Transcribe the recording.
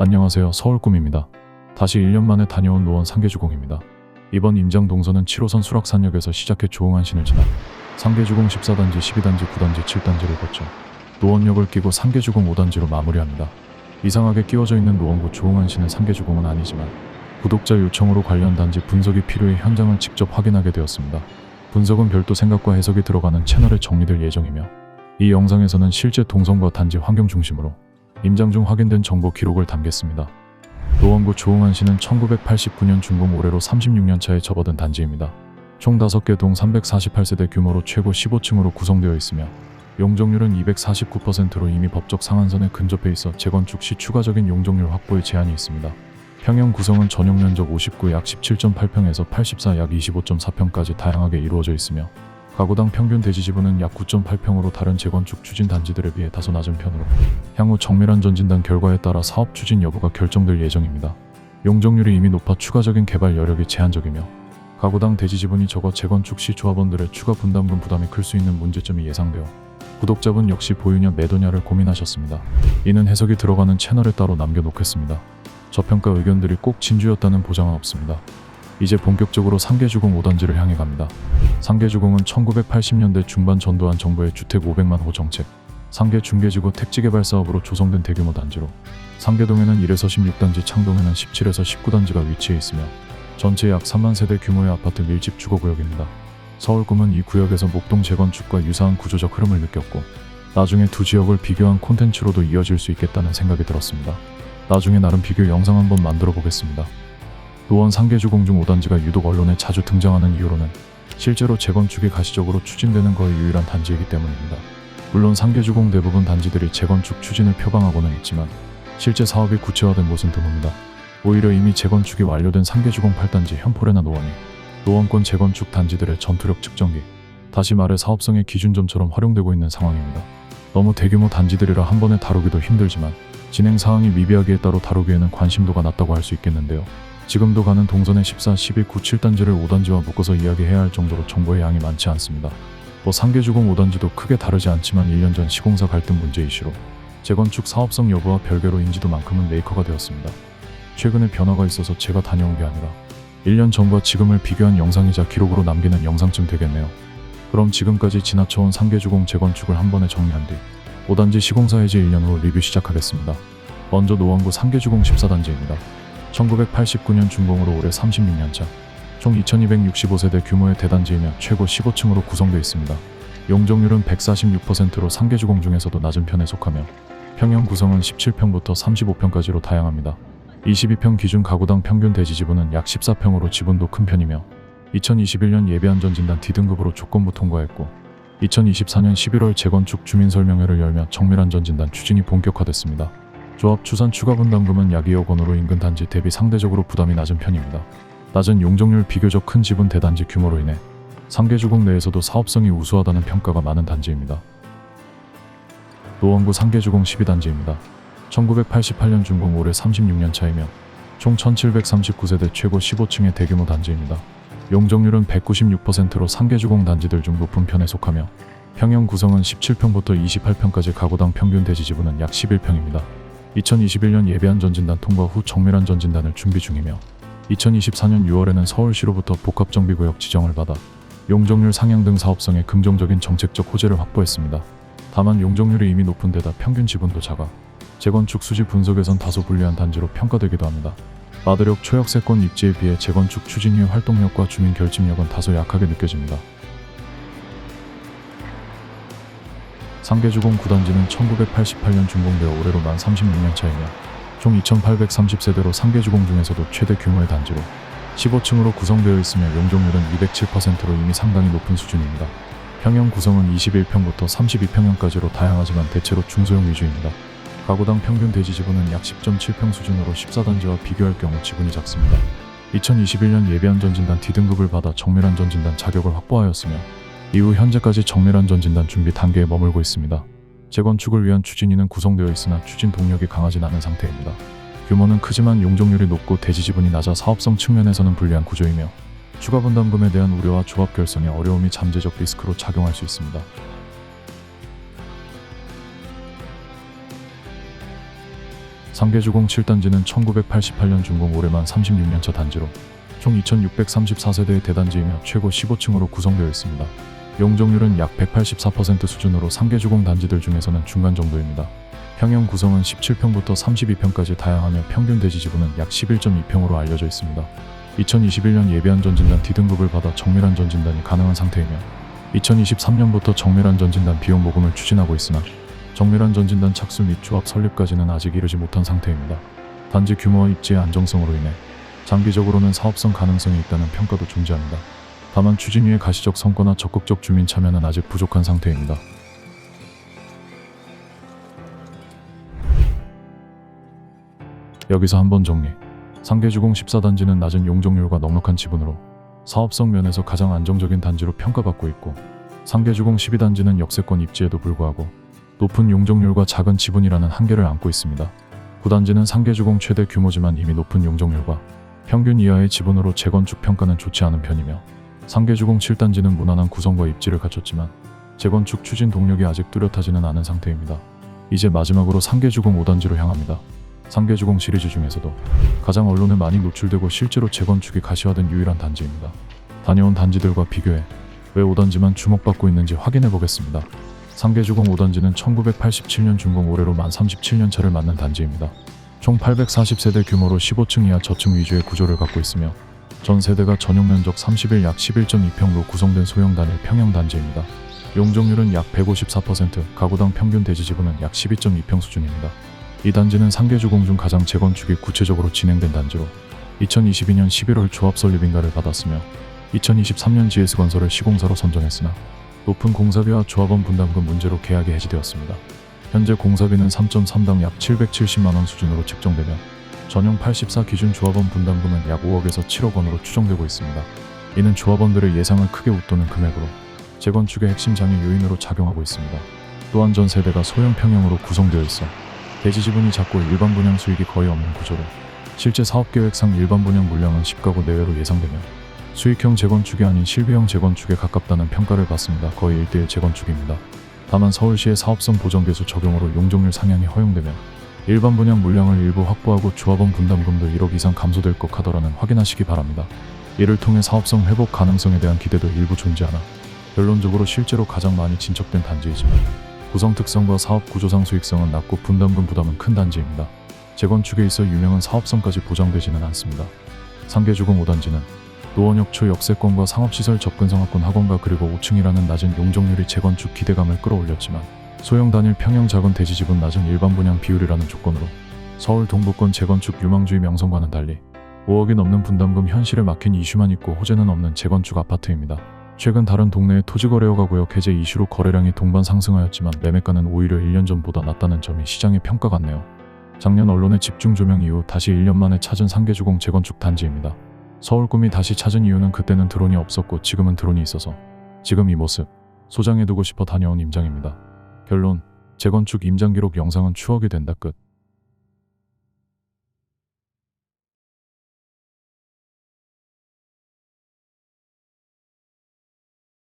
안녕하세요. 서울꿈입니다. 다시 1년 만에 다녀온 노원 상계주공입니다. 이번 임장 동선은 7호선 수락산역에서 시작해 조응안신을 지나 상계주공 14단지, 12단지, 9단지, 7단지를 거쳐 노원역을 끼고 상계주공 5단지로 마무리합니다. 이상하게 끼워져 있는 노원구 조응안신은 상계주공은 아니지만 구독자 요청으로 관련 단지 분석이 필요해 현장을 직접 확인하게 되었습니다. 분석은 별도 생각과 해석이 들어가는 채널에 정리될 예정이며 이 영상에서는 실제 동선과 단지 환경 중심으로 임장 중 확인된 정보 기록을 담겠습니다. 노원구 조응안신은 1989년 준공 올해로 36년 차에 접어든 단지입니다. 총 5개 동 348세대 규모로 최고 15층으로 구성되어 있으며 용적률은 249%로 이미 법적 상한선에 근접해 있어 재건축 시 추가적인 용적률 확보에 제한이 있습니다. 평형 구성은 전용 면적 59 약 17.8평에서 84 약 25.4평까지 다양하게 이루어져 있으며 가구당 평균 대지 지분은 약 9.8평으로 다른 재건축 추진 단지들에 비해 다소 낮은 편으로 향후 정밀한 전진단 결과에 따라 사업 추진 여부가 결정될 예정입니다. 용적률이 이미 높아 추가적인 개발 여력이 제한적이며 가구당 대지 지분이 적어 재건축 시 조합원들의 추가 분담금 부담이 클 수 있는 문제점이 예상되어 구독자분 역시 보유냐 매도냐를 고민하셨습니다. 이는 해석이 들어가는 채널에 따로 남겨놓겠습니다. 저평가 의견들이 꼭 진주였다는 보장은 없습니다. 이제 본격적으로 상계주공 5단지를 향해 갑니다. 상계주공은 1980년대 중반 전두환 정부의 주택 500만 호 정책, 상계 중계지구 택지개발 사업으로 조성된 대규모 단지로 상계동에는 1에서 16단지, 창동에는 17에서 19단지가 위치해 있으며 전체 약 3만 세대 규모의 아파트 밀집 주거구역입니다. 서울꿈은 이 구역에서 목동 재건축과 유사한 구조적 흐름을 느꼈고 나중에 두 지역을 비교한 콘텐츠로도 이어질 수 있겠다는 생각이 들었습니다. 나중에 나름 비교 영상 한번 만들어 보겠습니다. 노원 상계주공 중 5단지가 유독 언론에 자주 등장하는 이유로는 실제로 재건축이 가시적으로 추진되는 거의 유일한 단지이기 때문입니다. 물론 상계주공 대부분 단지들이 재건축 추진을 표방하고는 있지만 실제 사업이 구체화된 곳은 드뭅니다. 오히려 이미 재건축이 완료된 상계주공 8단지, 현포레나 노원이 노원권 재건축 단지들의 전투력 측정기, 다시 말해 사업성의 기준점처럼 활용되고 있는 상황입니다. 너무 대규모 단지들이라 한 번에 다루기도 힘들지만 진행 사항이 미비하기에 따로 다루기에는 관심도가 낮다고 할 수 있겠는데요. 지금도 가는 동선의 14, 12, 9, 7단지를 5단지와 묶어서 이야기해야 할 정도로 정보의 양이 많지 않습니다. 상계주공 5단지도 크게 다르지 않지만 1년 전 시공사 갈등 문제 이슈로 재건축 사업성 여부와 별개로 인지도만큼은 메이커가 되었습니다. 최근에 변화가 있어서 제가 다녀온 게 아니라 1년 전과 지금을 비교한 영상이자 기록으로 남기는 영상쯤 되겠네요. 그럼 지금까지 지나쳐온 상계주공 재건축을 한 번에 정리한 뒤 5단지 시공사 해제 1년 후 리뷰 시작하겠습니다. 먼저 노원구 상계주공 14단지입니다. 1989년 준공으로 올해 36년 차, 총 2265세대 규모의 대단지이며 최고 15층으로 구성되어 있습니다. 용적률은 146%로 상계주공 중에서도 낮은 편에 속하며 평형 구성은 17평부터 35평까지로 다양합니다. 22평 기준 가구당 평균 대지 지분은 약 14평으로 지분도 큰 편이며 2021년 예비안전진단 D등급으로 조건부 통과했고 2024년 11월 재건축 주민설명회를 열며 정밀안전진단 추진이 본격화됐습니다. 조합 추산 추가 분담금은 약 2억 원으로 인근 단지 대비 상대적으로 부담이 낮은 편입니다. 낮은 용적률 비교적 큰 지분 대단지 규모로 인해 상계주공 내에서도 사업성이 우수하다는 평가가 많은 단지입니다. 노원구 상계주공 12단지입니다. 1988년 준공 올해 36년 차이며 총 1739세대 최고 15층의 대규모 단지입니다. 용적률은 196%로 상계주공 단지들 중 높은 편에 속하며 평형 구성은 17평부터 28평까지 가구당 평균 대지 지분은 약 11평입니다. 2021년 예비안전진단 통과 후 정밀안전진단을 준비 중이며 2024년 6월에는 서울시로부터 복합정비구역 지정을 받아 용적률 상향 등 사업성에 긍정적인 정책적 호재를 확보했습니다. 다만 용적률이 이미 높은 데다 평균 지분도 작아 재건축 수지 분석에선 다소 불리한 단지로 평가되기도 합니다. 마드력 초역세권 입지에 비해 재건축 추진 후의 활동력과 주민 결집력은 다소 약하게 느껴집니다. 상계주공 9단지는 1988년 준공되어 올해로 만 36년 차이며 총 2830세대로 상계주공 중에서도 최대 규모의 단지로 15층으로 구성되어 있으며 용적률은 207%로 이미 상당히 높은 수준입니다. 평형 구성은 21평부터 32평형까지로 다양하지만 대체로 중소형 위주입니다. 가구당 평균 대지 지분은 약 10.7평 수준으로 14단지와 비교할 경우 지분이 작습니다. 2021년 예비안전진단 D등급을 받아 정밀안전진단 자격을 확보하였으며 이후 현재까지 정밀안전진단 준비 단계에 머물고 있습니다. 재건축을 위한 추진위는 구성되어 있으나 추진 동력이 강하진 않은 상태입니다. 규모는 크지만 용적률이 높고 대지 지분이 낮아 사업성 측면에서는 불리한 구조이며 추가 분담금에 대한 우려와 조합 결성의 어려움이 잠재적 리스크로 작용할 수 있습니다. 상계주공 7단지는 1988년 준공 올해만 36년차 단지로 총 2634세대의 대단지이며 최고 15층으로 구성되어 있습니다. 용적률은 약 184% 수준으로 상계주공 단지들 중에서는 중간 정도입니다. 평형 구성은 17평부터 32평까지 다양하며 평균 대지 지분은 약 11.2평으로 알려져 있습니다. 2021년 예비한 전진단 D등급을 받아 정밀한 전진단이 가능한 상태이며 2023년부터 정밀한 전진단 비용 모금을 추진하고 있으나 정밀한 전진단 착수 및 조합 설립까지는 아직 이르지 못한 상태입니다. 단지 규모와 입지의 안정성으로 인해 장기적으로는 사업성 가능성이 있다는 평가도 존재합니다. 다만 추진 위에 가시적 성과나 적극적 주민 참여는 아직 부족한 상태입니다. 여기서 한번 정리. 상계주공 14단지는 낮은 용적률과 넉넉한 지분으로 사업성 면에서 가장 안정적인 단지로 평가받고 있고, 상계주공 12단지는 역세권 입지에도 불구하고 높은 용적률과 작은 지분이라는 한계를 안고 있습니다. 9단지는 상계주공 최대 규모지만 이미 높은 용적률과 평균 이하의 지분으로 재건축 평가는 좋지 않은 편이며, 상계주공 7단지는 무난한 구성과 입지를 갖췄지만 재건축 추진 동력이 아직 뚜렷하지는 않은 상태입니다. 이제 마지막으로 상계주공 5단지로 향합니다. 상계주공 시리즈 중에서도 가장 언론에 많이 노출되고 실제로 재건축이 가시화된 유일한 단지입니다. 다녀온 단지들과 비교해 왜 5단지만 주목받고 있는지 확인해 보겠습니다. 상계주공 5단지는 1987년 준공 올해로 만 37년차를 맞는 단지입니다. 총 840세대 규모로 15층 이하 저층 위주의 구조를 갖고 있으며 전 세대가 전용 면적 31 약 11.2평로 구성된 소형 단일 평형 단지입니다. 용적률은 약 154%, 가구당 평균 대지 지분은 약 12.2평 수준입니다. 이 단지는 상계주공 중 가장 재건축이 구체적으로 진행된 단지로 2022년 11월 조합 설립 인가를 받았으며 2023년 GS건설을 시공사로 선정했으나 높은 공사비와 조합원 분담금 문제로 계약이 해지되었습니다. 현재 공사비는 3.3당 약 770만원 수준으로 책정되며 전용 84 기준 조합원 분담금은 약 5억에서 7억 원으로 추정되고 있습니다. 이는 조합원들의 예상을 크게 웃도는 금액으로 재건축의 핵심 장애 요인으로 작용하고 있습니다. 또한 전 세대가 소형 평형으로 구성되어 있어 대지 지분이 작고 일반 분양 수익이 거의 없는 구조로 실제 사업계획상 일반 분양 물량은 10가구 내외로 예상되며 수익형 재건축이 아닌 실비형 재건축에 가깝다는 평가를 받습니다. 거의 1:1 재건축입니다. 다만 서울시의 사업성 보정계수 적용으로 용적률 상향이 허용되며 일반 분양 물량을 일부 확보하고 조합원 분담금도 1억 이상 감소될 것 하더라는 확인하시기 바랍니다. 이를 통해 사업성 회복 가능성에 대한 기대도 일부 존재하나 결론적으로 실제로 가장 많이 진척된 단지이지만 구성 특성과 사업 구조상 수익성은 낮고 분담금 부담은 큰 단지입니다. 재건축에 있어 유명한 사업성까지 보장되지는 않습니다. 상계주공 5단지는 노원역초 역세권과 상업시설 접근성 학군 학원가 그리고 5층이라는 낮은 용적률이 재건축 기대감을 끌어올렸지만 소형 단일 평형 작은 대지 지분 낮은 일반 분양 비율이라는 조건으로 서울 동부권 재건축 유망주의 명성과는 달리 5억이 넘는 분담금 현실에 막힌 이슈만 있고 호재는 없는 재건축 아파트입니다. 최근 다른 동네의 토지거래허가 구역 해제 이슈로 거래량이 동반 상승하였지만 매매가는 오히려 1년 전보다 낮다는 점이 시장의 평가 같네요. 작년 언론의 집중 조명 이후 다시 1년 만에 찾은 상계주공 재건축 단지입니다. 서울 꿈이 다시 찾은 이유는 그때는 드론이 없었고 지금은 드론이 있어서 지금 이 모습 소장해두고 싶어 다녀온 임장입니다. 결론, 재건축 임장 기록 영상은 추억이 된다 끝.